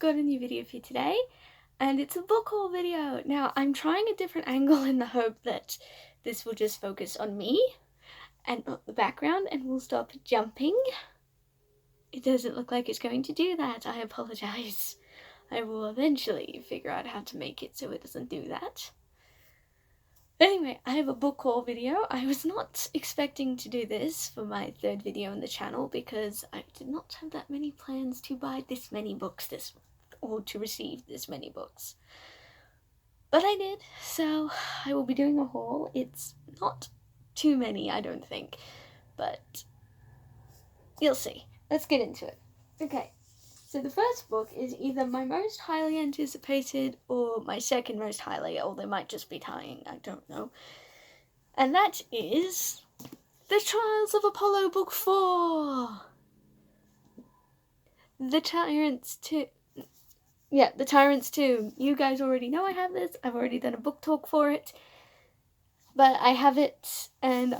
got a new video for you today, and it's a book haul video. Now, I'm trying a different angle in the hope that this will just focus on me and not the background, and we'll stop jumping. It doesn't look like it's going to do that. I apologize. I will eventually figure out how to make it so it doesn't do that. Anyway, I have a book haul video. I was not expecting to do this for my third video on the channel because I did not have that many plans to buy this many books or to receive this many books. But I did, so I will be doing a haul. It's not too many, I don't think, but you'll see. Let's get into it. Okay. So the first book is either my most highly anticipated or my second most highly, or they might just be tying, I don't know. And that is The Trials of Apollo Book 4! The Tyrant's Tomb. Yeah, The Tyrant's Tomb. You guys already know I have this. I've already done a book talk for it. But I have it, and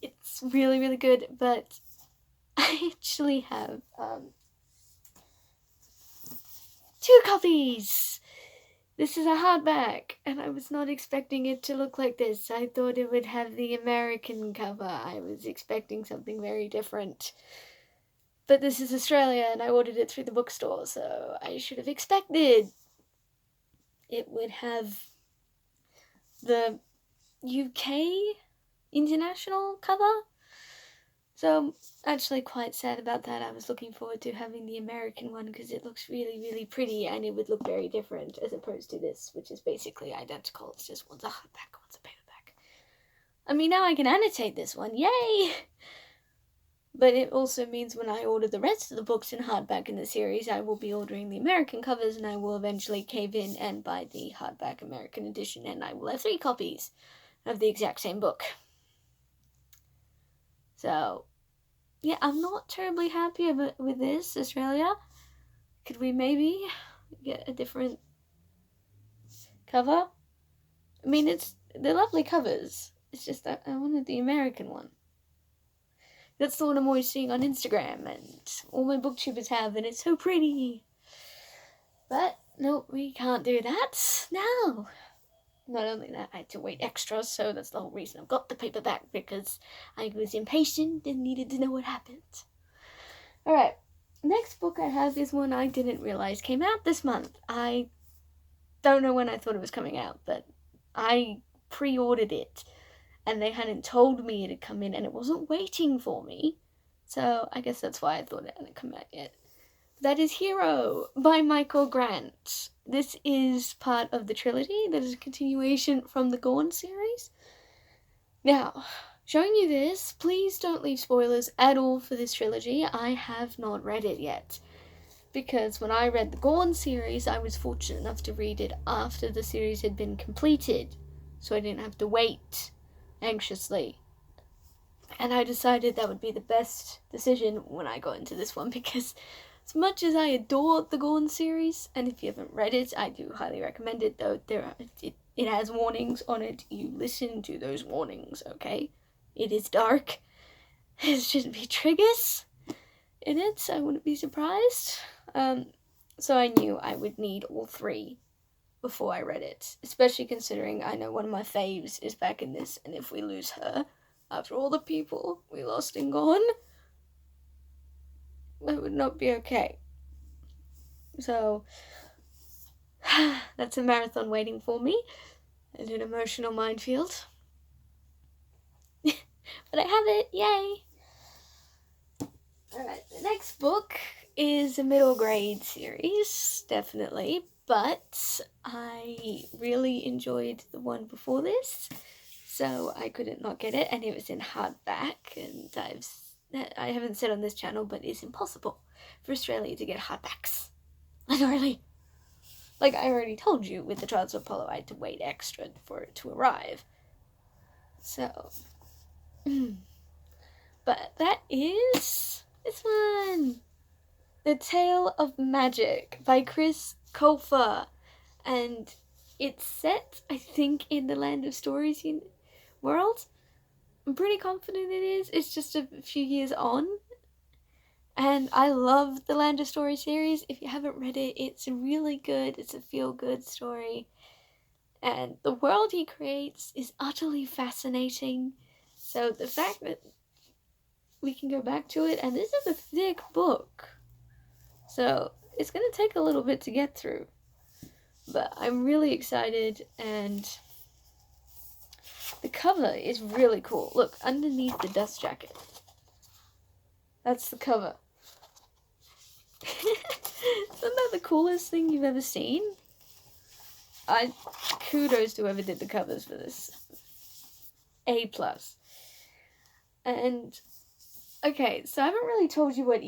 it's really, really good, but I actually have, 2 copies! This is a hardback, and I was not expecting it to look like this. I thought it would have the American cover. I was expecting something very different. But this is Australia, and I ordered it through the bookstore, so I should have expected it would have the UK international cover. So I'm actually quite sad about that. I was looking forward to having the American one because it looks really, really pretty and it would look very different as opposed to this, which is basically identical. It's just one's a hardback, one's a paperback. I mean, now I can annotate this one. Yay! But it also means when I order the rest of the books in hardback in the series, I will be ordering the American covers and I will eventually cave in and buy the hardback American edition, and I will have 3 copies of the exact same book. So, yeah, I'm not terribly happy with this, Australia. Could we maybe get a different cover? I mean, they're lovely covers. It's just that I wanted the American one. That's the one I'm always seeing on Instagram, and all my booktubers have, and it's so pretty. But, no, we can't do that. No. Not only that, I had to wait extra, so that's the whole reason I've got the paperback, because I was impatient and needed to know what happened. Alright, next book I have is one I didn't realize came out this month. I don't know when I thought it was coming out, but I pre-ordered it, and they hadn't told me it had come in, and it wasn't waiting for me, so I guess that's why I thought it hadn't come out yet. That is Hero by Michael Grant. This is part of the trilogy. That is a continuation from the Gone series. Now, showing you this, please don't leave spoilers at all for this trilogy. I have not read it yet. Because when I read the Gone series, I was fortunate enough to read it after the series had been completed. So I didn't have to wait anxiously. And I decided that would be the best decision when I got into this one, because as much as I adore the Gone series, and if you haven't read it, I do highly recommend it, though it has warnings on it. You listen to those warnings, okay? It is dark. There shouldn't be triggers in it. I wouldn't be surprised. So I knew I would need all 3 before I read it, especially considering I know one of my faves is back in this, and if we lose her, after all the people we lost in Gone, that would not be okay. So, that's a marathon waiting for me, and an emotional minefield. But I have it, yay! Alright, the next book is a middle grade series, definitely, but I really enjoyed the one before this, so I couldn't not get it, and it was in hardback, and I haven't said on this channel, but it's impossible for Australia to get hardbacks. Literally. Like I already told you, with the Trials of Apollo, I had to wait extra for it to arrive. So, but that is this one. The Tale of Magic by Chris Colfer. And it's set, I think, in the Land of Stories world. I'm pretty confident it is. It's just a few years on. And I love the Land of Story series. If you haven't read it, it's really good. It's a feel-good story. And the world he creates is utterly fascinating. So the fact that we can go back to it, and this is a thick book. So it's going to take a little bit to get through. But I'm really excited, and the cover is really cool. Look, underneath the dust jacket. That's the cover. Isn't that the coolest thing you've ever seen? Kudos to whoever did the covers for this. A+. And okay, so I haven't really told you what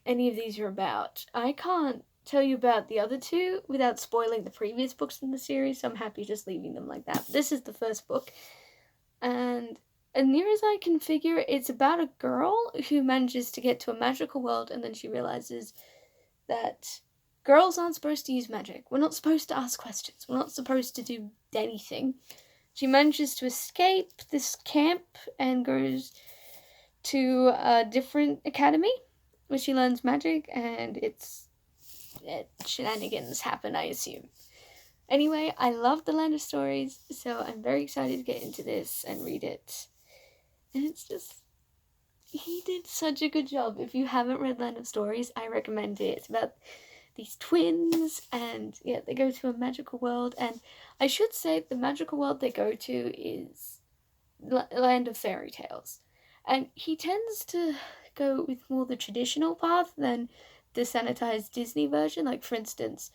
any of these are about. I can't tell you about the other two without spoiling the previous books in the series, so I'm happy just leaving them like that. This is the first book, and as near as I can figure, it's about a girl who manages to get to a magical world, and then she realizes that girls aren't supposed to use magic. We're not supposed to ask questions. We're not supposed to do anything. She manages to escape this camp and goes to a different academy where she learns magic, and shenanigans happen, I assume. Anyway, I love the Land of Stories, so I'm very excited to get into this and read it. And it's just, he did such a good job. If you haven't read Land of Stories, I recommend it. It's about these twins, and yeah, they go to a magical world, and I should say the magical world they go to is Land of Fairy Tales. And he tends to go with more the traditional path than the sanitized Disney version. Like, for instance,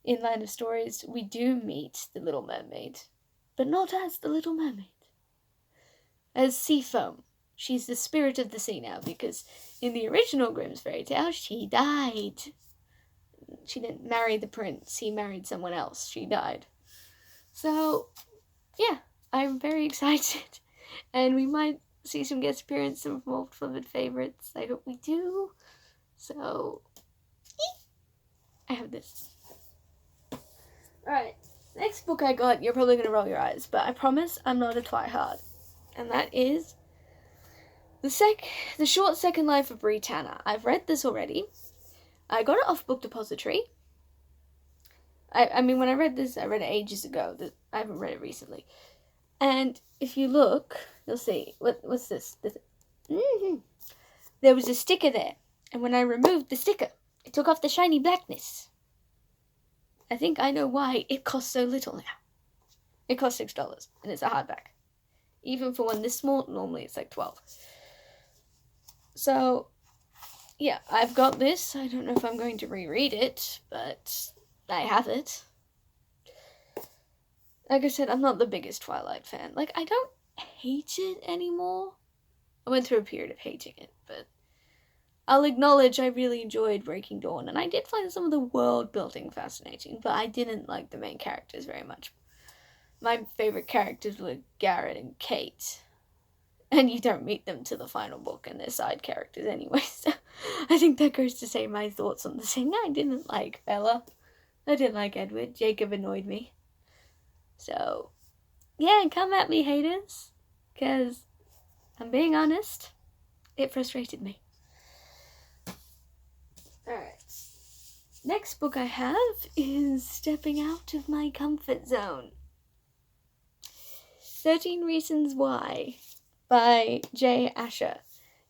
in Land of Stories, we do meet the Little Mermaid, but not as the Little Mermaid. As Seafoam. She's the spirit of the sea now, because in the original Grimm's fairy tale, she died. She didn't marry the prince, he married someone else. She died. So, yeah, I'm very excited. And we might see some guest appearances from old beloved favorites. I hope we do. So, I have this. Alright, next book I got, you're probably going to roll your eyes, but I promise I'm not a twihard. And that is The Short Second Life of Bree Tanner. I've read this already. I got it off Book Depository. I mean, when I read this, I read it ages ago. I haven't read it recently. And if you look, you'll see. What's this? Mm-hmm. There was a sticker there. And when I removed the sticker, it took off the shiny blackness. I think I know why it costs so little now. It costs $6, and it's a hardback. Even for one this small, normally it's like $12. So, yeah, I've got this. I don't know if I'm going to reread it, but I have it. Like I said, I'm not the biggest Twilight fan. Like, I don't hate it anymore. I went through a period of hating it, but I'll acknowledge I really enjoyed Breaking Dawn, and I did find some of the world building fascinating, but I didn't like the main characters very much. My favorite characters were Garrett and Kate. And you don't meet them to the final book, and they're side characters anyway, so I think that goes to say my thoughts on the thing. I didn't like Bella. I didn't like Edward. Jacob annoyed me. So, yeah, come at me, haters, because I'm being honest, it frustrated me. Alright. Next book I have is Stepping Out of My Comfort Zone. 13 Reasons Why by Jay Asher.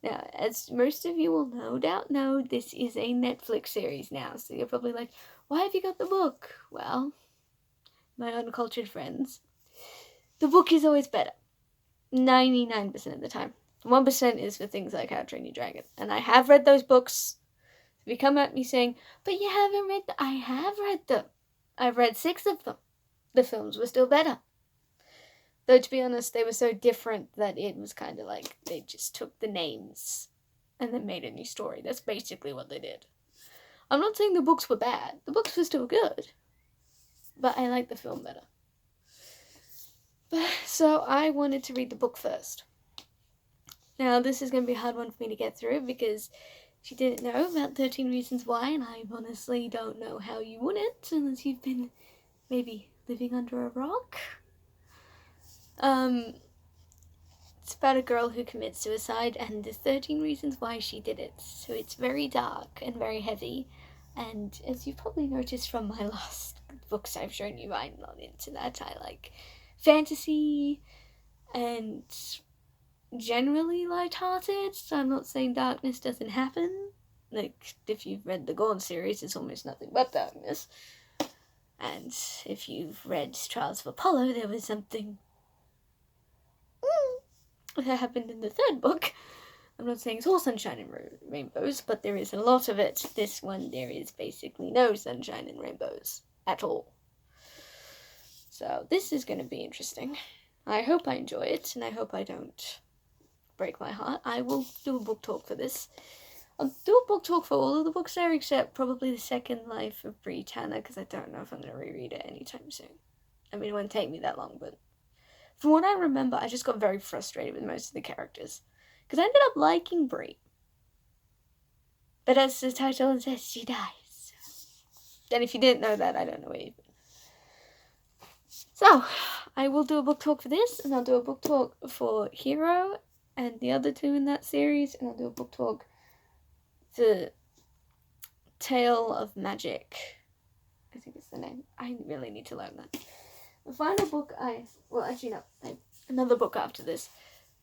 Now, as most of you will no doubt know, this is a Netflix series now, so you're probably like, why have you got the book? Well, my uncultured friends, the book is always better. 99% of the time. 1% is for things like How to Train Your Dragon. And I have read those books. If you come at me saying, but you haven't read them, I have read them. I've read 6 of them. The films were still better. Though, to be honest, they were so different that it was kind of like they just took the names and then made a new story. That's basically what they did. I'm not saying the books were bad. The books were still good. But I like the film better. So I wanted to read the book first. Now, this is going to be a hard one for me to get through because she didn't know about 13 Reasons Why, and I honestly don't know how you wouldn't unless you've been maybe living under a rock. It's about a girl who commits suicide and the 13 reasons why she did it. So it's very dark and very heavy. And as you've probably noticed from my last books I've shown you, I'm not into that. I like fantasy and generally lighthearted. So I'm not saying darkness doesn't happen. Like, if you've read the Gaunt series, it's almost nothing but darkness. And if you've read Trials of Apollo, there was something that happened in the third book. I'm not saying it's all sunshine and rainbows, but there is a lot of it. This one, there is basically no sunshine and rainbows at all. So this is going to be interesting. I hope I enjoy it, and I hope I don't break my heart. I will do a book talk for this. I'll do a book talk for all of the books there, except probably The Second Life of Bree Tanner, because I don't know if I'm going to reread it anytime soon. I mean, it won't take me that long, but from what I remember, I just got very frustrated with most of the characters. Because I ended up liking Bree. But as the title says, she dies. And if you didn't know that, I don't know where you've been. So, I will do a book talk for this, and I'll do a book talk for Hero and the other two in that series, and I'll do a book talk for Tale of Magic. I think it's the name. I really need to learn that. The final book another book after this.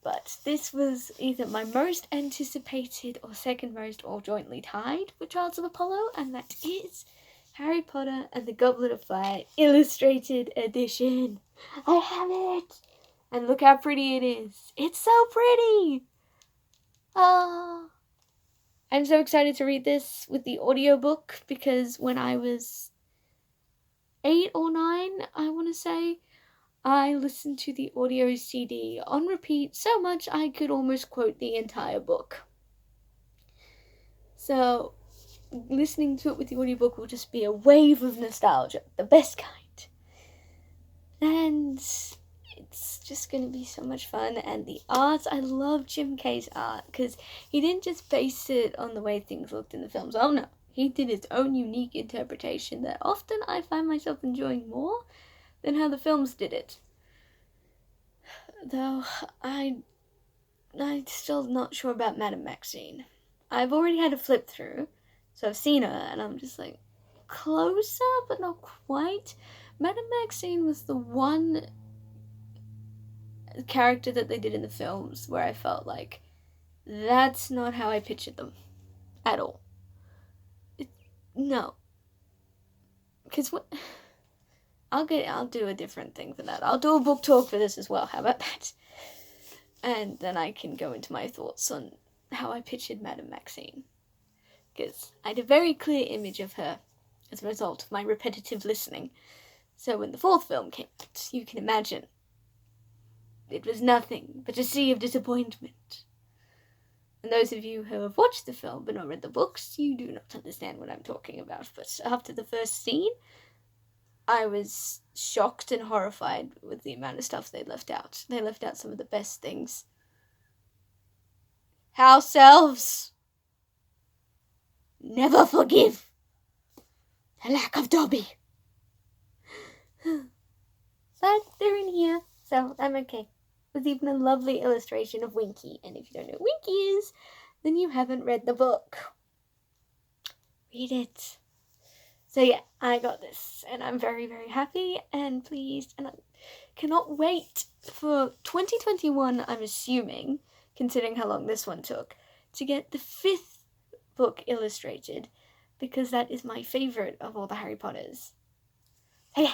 But this was either my most anticipated or second most or jointly tied with Trials of Apollo, and that is Harry Potter and the Goblet of Fire Illustrated Edition. I have it! And look how pretty it is. It's so pretty! Oh. I'm so excited to read this with the audiobook because when I was 8 or 9, I want to say, I listened to the audio CD on repeat so much I could almost quote the entire book. So, listening to it with the audiobook will just be a wave of nostalgia, the best kind. And it's just going to be so much fun. And the art, I love Jim Kay's art, because he didn't just base it on the way things looked in the films. Oh no, he did his own unique interpretation that often I find myself enjoying more than how the films did it. Though, I'm still not sure about Madame Maxine. I've already had a flip through, so I've seen her, and I'm just like, closer, but not quite. Madame Maxine was the one character that they did in the films where I felt like, that's not how I pictured them. At all. No. Because what... I'll do a different thing for that. I'll do a book talk for this as well. How about that? And then I can go into my thoughts on how I pictured Madame Maxine. Because I had a very clear image of her as a result of my repetitive listening. So when the fourth film came out, you can imagine, it was nothing but a sea of disappointment. And those of you who have watched the film but not read the books, you do not understand what I'm talking about. But after the first scene, I was shocked and horrified with the amount of stuff they left out. They left out some of the best things. House elves never forgive the lack of Dobby. But they're in here, so I'm okay. There's even a lovely illustration of Winky, and if you don't know what Winky is, then you haven't read the book. Read it. So yeah, I got this, and I'm very, very happy and pleased, and I cannot wait for 2021, I'm assuming, considering how long this one took, to get the 5th book illustrated, because that is my favourite of all the Harry Potters. So yeah.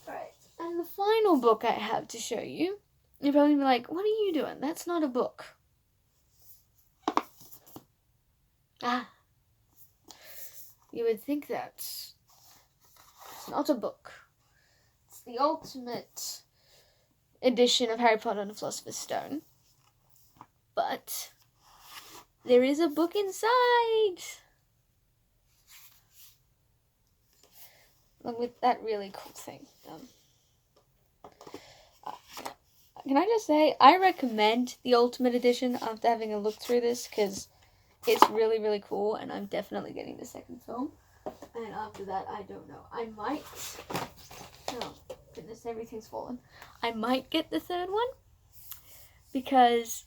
Alright, and the final book I have to show you, you're probably like, what are you doing? That's not a book. You would think that it's not a book. It's the ultimate edition of Harry Potter and the Philosopher's Stone. But there is a book inside. Along with that really cool thing. Can I just say, I recommend the Ultimate Edition after having a look through this, because it's really, really cool, and I'm definitely getting the second film. And after that, I don't know. I might... No. Goodness, everything's fallen. I might get the third one because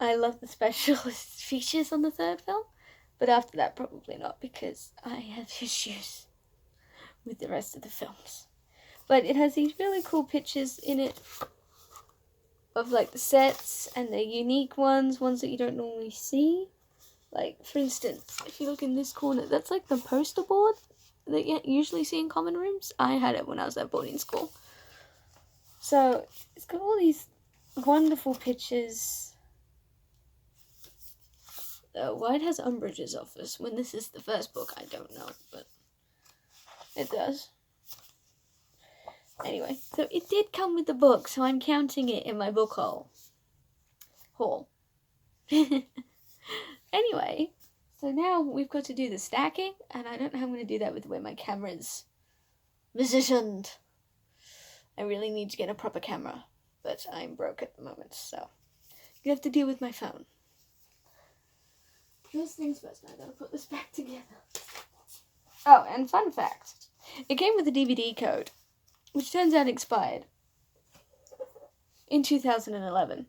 I love the special features on the third film. But after that, probably not, because I have issues with the rest of the films. But it has these really cool pictures in it of like the sets and the unique ones that you don't normally see. Like, for instance, if you look in this corner, that's like the poster board that you usually see in common rooms. I had it when I was at boarding school. So it's got all these wonderful pictures. Why it has Umbridge's office when this is the first book, I don't know, but it does. Anyway, so it did come with the book, so I'm counting it in my book haul. Anyway, so now we've got to do the stacking, and I don't know how I'm going to do that with where my camera's positioned. I really need to get a proper camera, but I'm broke at the moment, so you have to deal with my phone. First things first, now I gotta put this back together. Oh, and fun fact, it came with a DVD code, which turns out expired in 2011.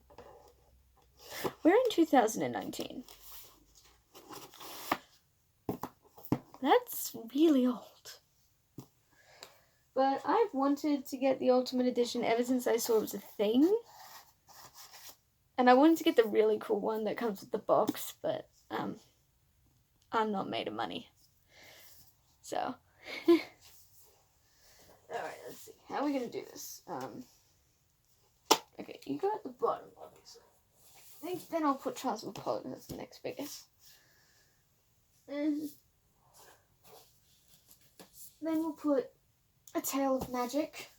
We're in 2019. That's really old. But I've wanted to get the Ultimate Edition ever since I saw it was a thing. And I wanted to get the really cool one that comes with the box, but I'm not made of money. So, alright, let's see. How are we going to do this? Okay, you go at the bottom, obviously. I think then I'll put Trials of Apollo, that's the next biggest. And then we'll put A Tale of Magic.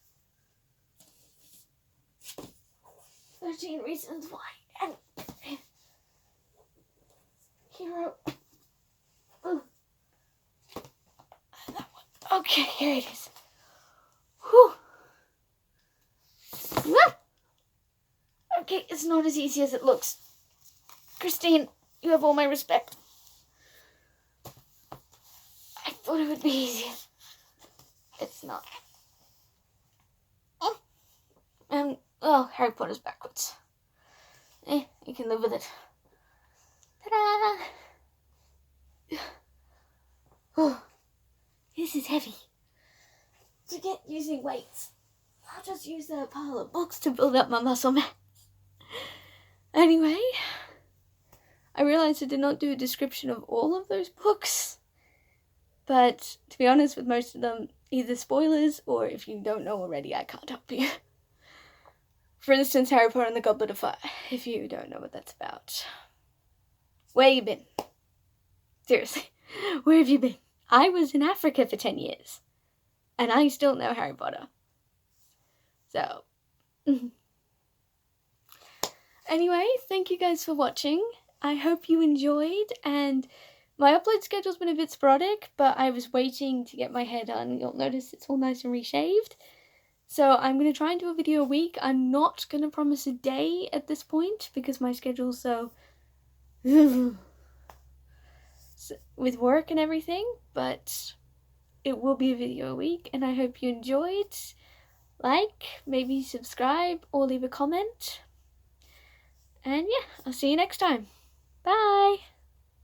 13 Reasons Why. And Hero. Ooh. That one. Okay, here it is. Whew. Ah! Okay, it's not as easy as it looks. Christine, you have all my respect. I thought it would be easier. It's not. Oh, Harry Potter's backwards. You can live with it. Ta-da! Oh, this is heavy. Forget using weights. I'll just use a pile of books to build up my muscle mass. Anyway, I realized I did not do a description of all of those books. But, to be honest, with most of them, either spoilers, or if you don't know already, I can't help you. For instance, Harry Potter and the Goblet of Fire, if you don't know what that's about. Where you been? Seriously, where have you been? I was in Africa for 10 years, and I still know Harry Potter. So, anyway, thank you guys for watching. I hope you enjoyed, and my upload schedule's been a bit sporadic, but I was waiting to get my hair done. You'll notice it's all nice and reshaved. So I'm going to try and do a video a week. I'm not going to promise a day at this point because my schedule's so with work and everything, but it will be a video a week, and I hope you enjoyed. Like, maybe subscribe, or leave a comment. And yeah, I'll see you next time. Bye!